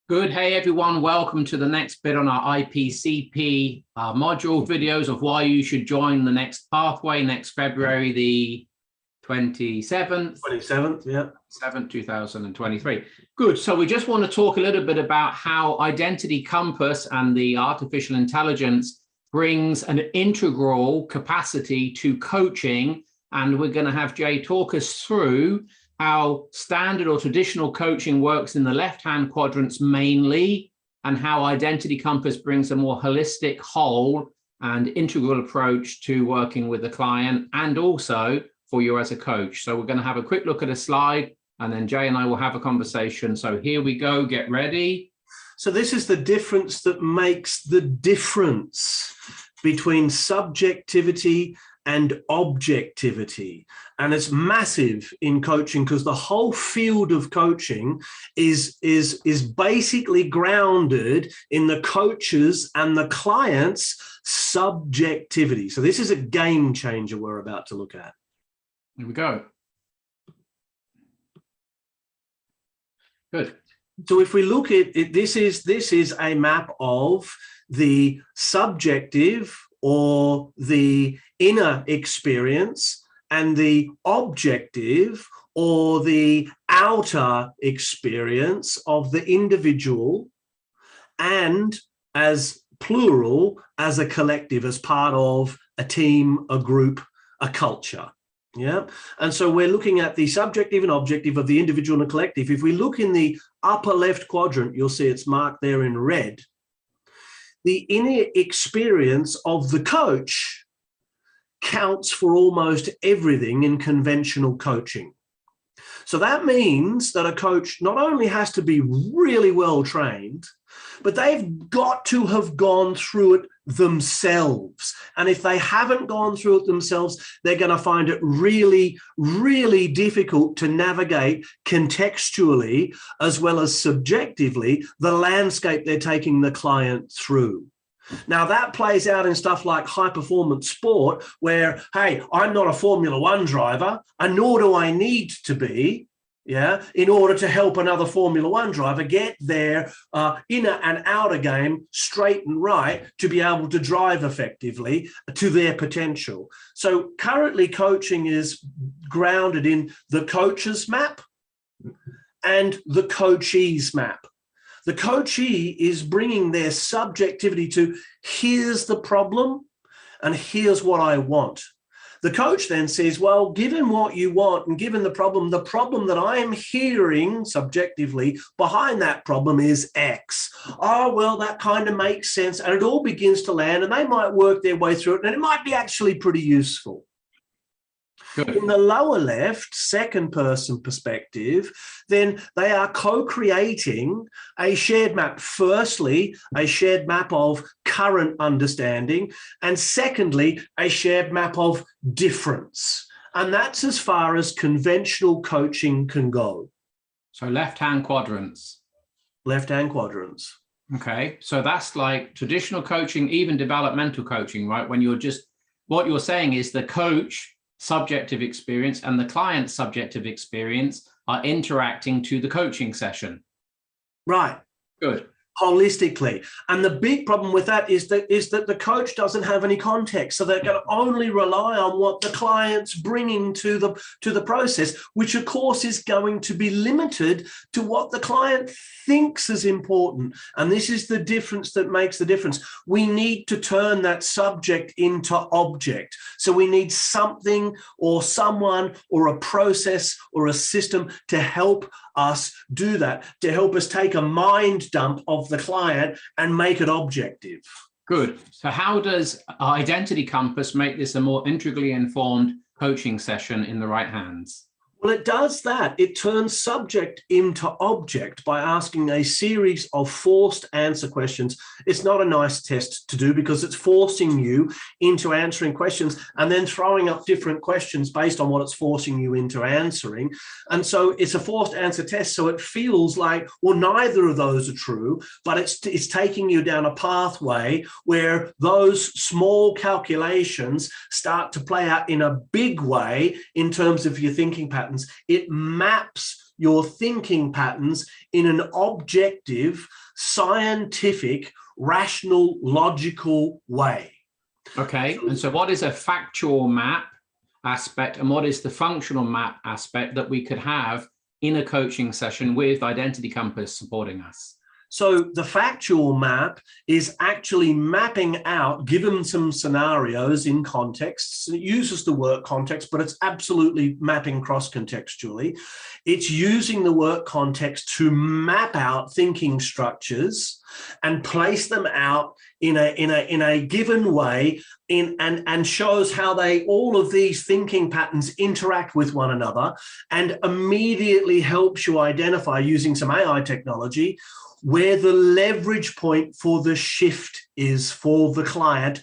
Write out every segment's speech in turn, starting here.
Good. Hey, everyone. Welcome to the next bit on our IPCP module videos of why you should join the next pathway next February, the 27th. 27th, yeah. 7th, 2023. Good. So we just want to talk a little bit about how Identity Compass and the artificial intelligence brings an integral capacity to coaching. And we're going to have Jay talk us through how standard or traditional coaching works in the left-hand quadrants mainly, and how Identity Compass brings a more holistic, whole and integral approach to working with the client and also for you as a coach. So we're going to have a quick look at a slide and then Jay and I will have a conversation. So here we go, get ready. So this is the difference that makes the difference between subjectivity and objectivity. And it's massive in coaching because the whole field of coaching is basically grounded in the coach's and the client's subjectivity. So this is a game changer we're about to look at. Here we go. Good. So if we look at it, this is a map of the subjective or the inner experience and the objective or the outer experience of the individual, and as plural, as a collective, as part of a team, a group, a culture. Yeah. And so we're looking at the subjective and objective of the individual and the collective. If we look in the upper left quadrant, you'll see it's marked there in red. The inner experience of the coach counts for almost everything in conventional coaching. So that means that a coach not only has to be really well trained, but they've got to have gone through it themselves. And if they haven't gone through it themselves, they're going to find it really, really difficult to navigate contextually as well as subjectively the landscape they're taking the client through. Now, that plays out in stuff like high-performance sport where, hey, I'm not a Formula One driver, and nor do I need to be, in order to help another Formula One driver get their inner and outer game straight and right to be able to drive effectively to their potential. So currently coaching is grounded in the coach's map and the coachee's map. The coachee is bringing their subjectivity to here's the problem and here's what I want. The coach then says, well, given what you want and given the problem that I am hearing subjectively behind that problem is X. Oh, well, that kind of makes sense. And it all begins to land and they might work their way through it and it might be actually pretty useful. Good. In the lower left, second person perspective, then they are co-creating a shared map. Firstly, a shared map of current understanding, and secondly, a shared map of difference. And that's as far as conventional coaching can go. So left-hand quadrants. Left-hand quadrants. Okay, so that's like traditional coaching, even developmental coaching, right? When you're just, what you're saying is the coach subjective experience and the client's subjective experience are interacting to the coaching session. Right. Good. Holistically. And the big problem with that is that the coach doesn't have any context. So they're going to only rely on what the client's bringing to the process, which of course is going to be limited to what the client thinks is important. And this is the difference that makes the difference. We need to turn that subject into object. So we need something or someone or a process or a system to help us do that, to help us take a mind dump of the client and make it objective. Good. So how does Identity Compass make this a more integrally informed coaching session in the right hands? Well, it does that. It turns subject into object by asking a series of forced answer questions. It's not a nice test to do because it's forcing you into answering questions and then throwing up different questions based on what it's forcing you into answering. And so it's a forced answer test. So it feels like, well, neither of those are true, but it's taking you down a pathway where those small calculations start to play out in a big way in terms of your thinking pattern. It maps your thinking patterns in an objective, scientific, rational, logical way. Okay, and so what is a factual map aspect and what is the functional map aspect that we could have in a coaching session with Identity Compass supporting us? So the factual map is actually mapping out, given some scenarios in contexts. It uses the work context, but it's absolutely mapping cross-contextually. It's using the work context to map out thinking structures and place them out in a given way, and shows how all of these thinking patterns interact with one another, and immediately helps you identify, using some AI technology, where the leverage point for the shift is for the client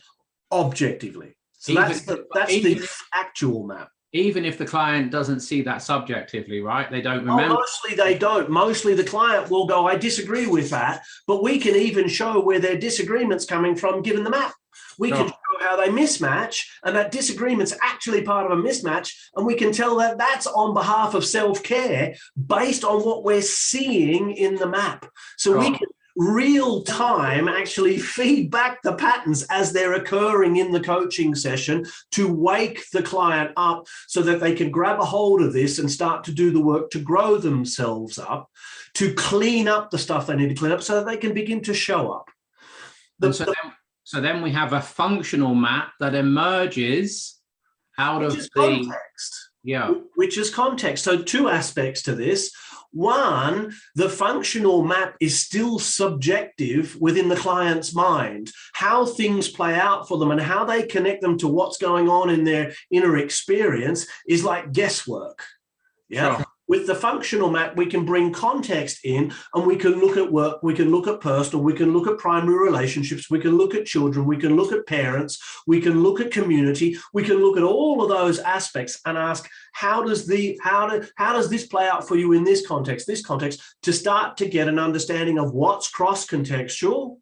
objectively. So that's the actual map. Even if the client doesn't see that subjectively, right? They don't remember. Oh, mostly they don't. Mostly the client will go, I disagree with that, but we can even show where their disagreement's coming from given the map. We can show how they mismatch, and that disagreement's actually part of a mismatch, and we can tell that that's on behalf of self-care based on what we're seeing in the map. So we can real time actually feed back the patterns as they're occurring in the coaching session to wake the client up so that they can grab a hold of this and start to do the work to grow themselves up, to clean up the stuff they need to clean up so that they can begin to show up. So then we have a functional map that emerges out of the context. Yeah. Which is context. So two aspects to this. One, the functional map is still subjective within the client's mind. How things play out for them and how they connect them to what's going on in their inner experience is like guesswork. Yeah. Sure. With the functional map, we can bring context in, and we can look at work, we can look at personal, we can look at primary relationships, we can look at children, we can look at parents, we can look at community, we can look at all of those aspects and ask, how does this play out for you in this context, to start to get an understanding of what's cross-contextual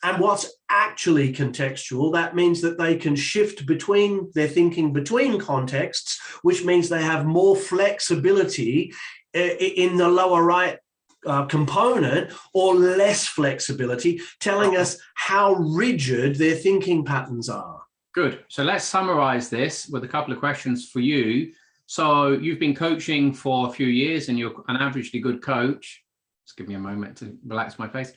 and what's actually contextual. That means that they can shift between their thinking between contexts, which means they have more flexibility in the lower right component, or less flexibility, telling us how rigid their thinking patterns are. Good. So let's summarize this with a couple of questions for you. So you've been coaching for a few years and you're an averagely good coach. Just give me a moment to relax my face.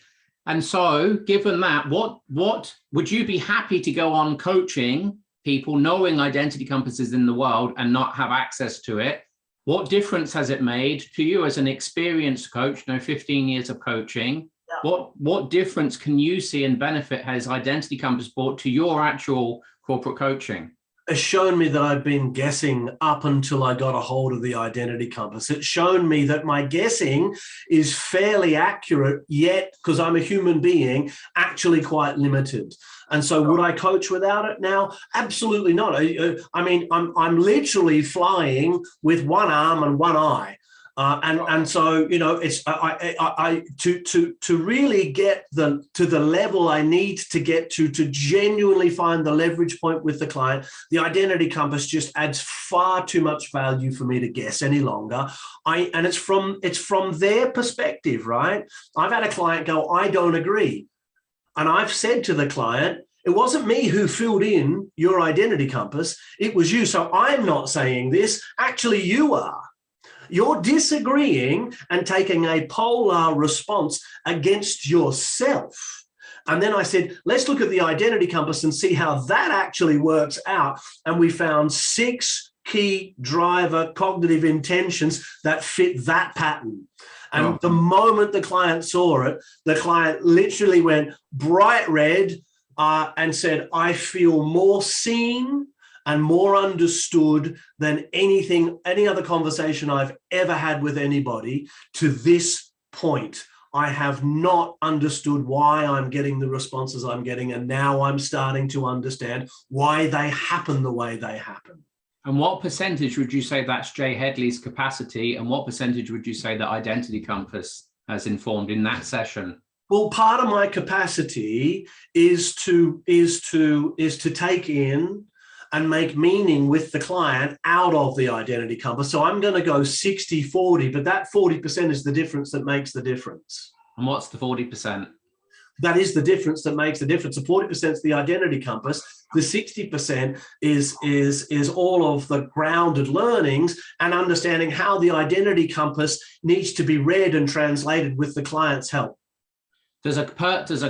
And so given that, what would you be happy to go on coaching people, knowing Identity Compass is in the world and not have access to it? What difference has it made to you as an experienced coach, 15 years of coaching? Yeah. What difference can you see and benefit has Identity Compass brought to your actual corporate coaching? Has shown me that I've been guessing up until I got a hold of the Identity Compass. It's shown me that my guessing is fairly accurate, yet, because I'm a human being, actually quite limited. And so would I coach without it now? Absolutely not. I mean, I'm literally flying with one arm and one eye. And so, you know, it's to really get to the level I need to get to genuinely find the leverage point with the client, the Identity Compass just adds far too much value for me to guess any longer. And it's from their perspective, right? I've had a client go, I don't agree. And I've said to the client, it wasn't me who filled in your Identity Compass, it was you. So I'm not saying this, actually you are. You're disagreeing and taking a polar response against yourself. And then I said, let's look at the Identity Compass and see how that actually works out. And we found 6 key driver cognitive intentions that fit that pattern. And the moment the client saw it, the client literally went bright red and said, I feel more seen and more understood than any other conversation I've ever had with anybody to this point. I have not understood why I'm getting the responses I'm getting, and now I'm starting to understand why they happen the way they happen. And what percentage would you say that's Jay Headley's capacity, and what percentage would you say that Identity Compass has informed in that session? Well, part of my capacity is to take in and make meaning with the client out of the identity compass. So I'm going to go 60-40, but that 40% is the difference that makes the difference. And what's the 40%? That is the difference that makes the difference. The 40% is the identity compass. The 60% is all of the grounded learnings and understanding how the identity compass needs to be read and translated with the client's help. Does a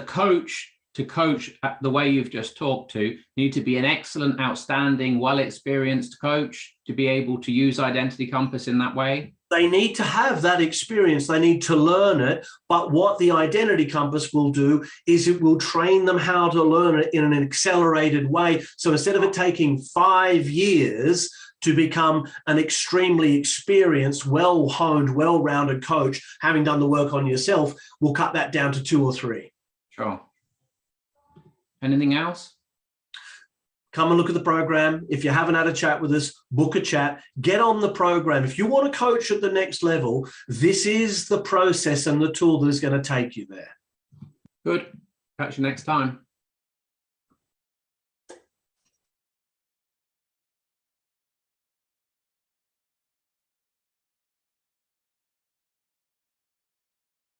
coach to coach the way you've just talked to need to be an excellent, outstanding, well-experienced coach to be able to use identity compass in that way? They need to have that experience. They need to learn it. But what the identity compass will do is it will train them how to learn it in an accelerated way. So instead of it taking 5 years to become an extremely experienced, well-honed, well-rounded coach, having done the work on yourself, we'll cut that down to 2 or 3. Sure. Anything else? Come and look at the program. If you haven't had a chat with us, book a chat, get on the program. If you want to coach at the next level, this is the process and the tool that is going to take you there. Good. Catch you next time.